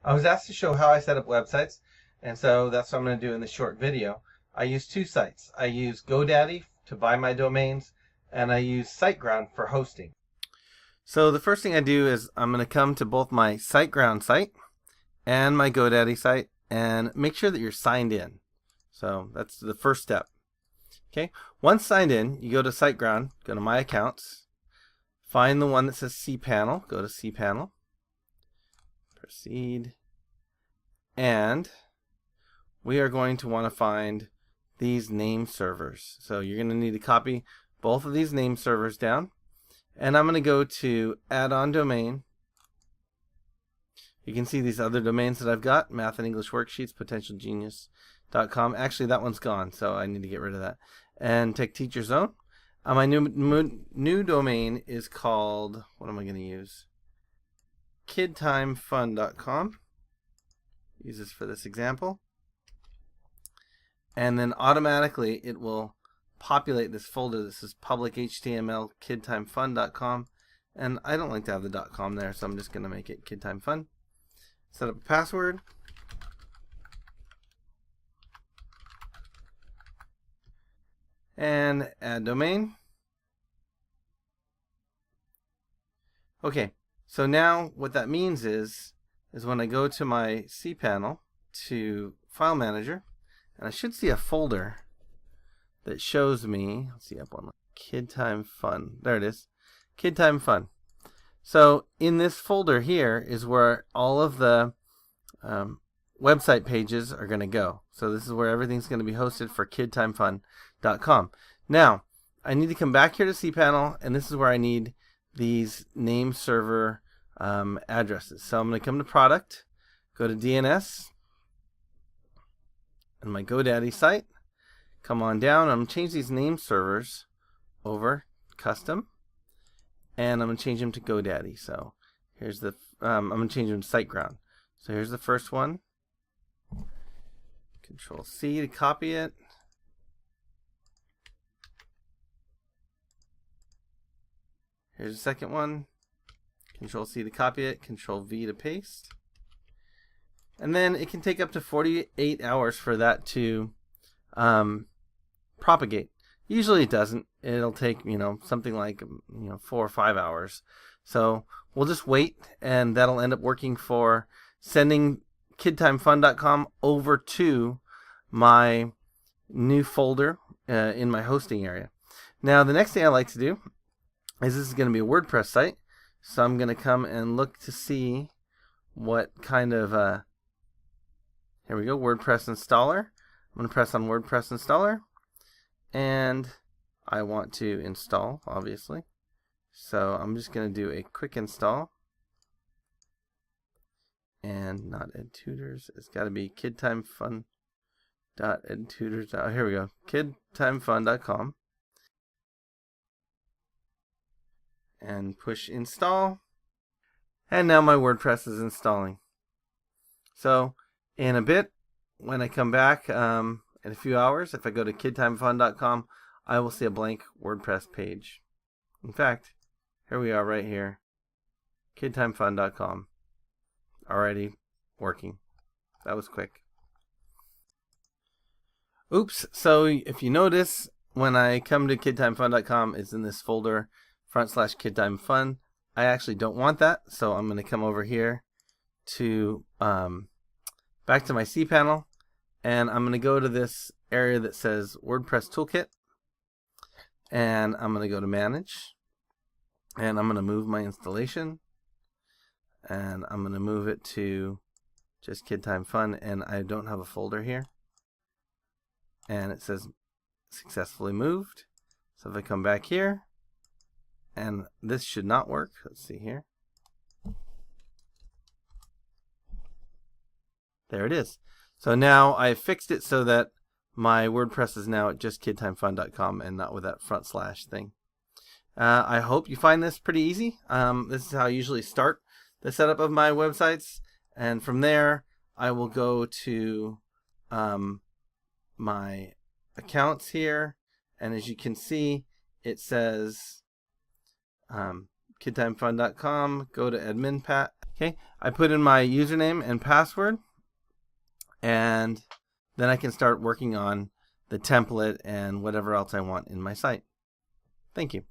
I was asked to show how I set up websites, and so that's what I'm going to do in this short video. I use two sites. I use GoDaddy to buy my domains, and I use SiteGround for hosting. So the first thing I do is I'm going to come to both my SiteGround site and my GoDaddy site and make sure that you're signed in. So that's the first step. Okay, once signed in, you go to SiteGround, go to My Accounts, find the one that says cPanel, go to cPanel, proceed, and we are going to want to find these name servers. So you're going to need to copy both of these name servers down, and I'm going to go to Add-on Domain. You can see these other domains that I've got, Math and English Worksheets, PotentialGenius.com. Actually, that one's gone, so I need to get rid of that. And Tech Teacher Zone. My new domain is called, what am I going to use? KidTimeFun.com. Use this for this example. And then automatically it will populate this folder. This is public HTML KidTimeFun.com. And I don't like to have the .com there, so I'm just going to make it KidTimeFun. Set up a password. And add domain. Okay, so now what that means is when I go to my cPanel to File Manager, and I should see a folder that shows me, let's see up on KidTimeFun. There it is, KidTimeFun. So in this folder here is where all of the website pages are going to go. So this is where everything's going to be hosted for KidTimeFun.com. Now, I need to come back here to cPanel, and this is where I need these name server addresses. So I'm going to come to Product, go to DNS, and my GoDaddy site. Come on down. I'm going to change these name servers over Custom, and I'm going to change them to GoDaddy. So here's the I'm going to change them to SiteGround. So here's the first one. Control C to copy it. Here's the second one. Control C to copy it. Control V to paste. And then it can take up to 48 hours for that to propagate. Usually it doesn't. It'll take, something like 4 or 5 hours. So we'll just wait, and that'll end up working for sending KidTimeFun.com over to my new folder in my hosting area. Now the next thing I like to do is this is going to be a WordPress site. So I'm going to come and look to see what kind of, here we go, WordPress installer. I'm going to press on WordPress installer, and I want to install, obviously. So I'm just going to do a quick install. And not EdTutors. It's got to be KidTimeFun.EdTutors. Oh, here we go. KidTimeFun.com. And push install. And now my WordPress is installing. So in a bit, when I come back in a few hours, if I go to KidTimeFun.com, I will see a blank WordPress page. In fact, here we are right here. KidTimeFun.com. Already working. That was quick. Oops. So if you notice, when I come to KidTimeFun.com, it's in this folder /KidTimeFun. I actually don't want that, so I'm going to come over here to back to my cPanel, and I'm going to go to this area that says WordPress Toolkit, and I'm going to go to Manage, and I'm going to move my installation, and I'm going to move it to just KidTimeFun, and I don't have a folder here, and it says successfully moved. So if I come back here, and this should not work. Let's see here. There it is. So now I fixed it so that my WordPress is now at just KidTimeFun.com and not with that / thing. I hope you find this pretty easy. This is how I usually start the setup of my websites, and from there I will go to my accounts here, and as you can see, it says KidTimeFun.com, go to admin Okay, I put in my username and password, and then I can start working on the template and whatever else I want in my site. Thank you.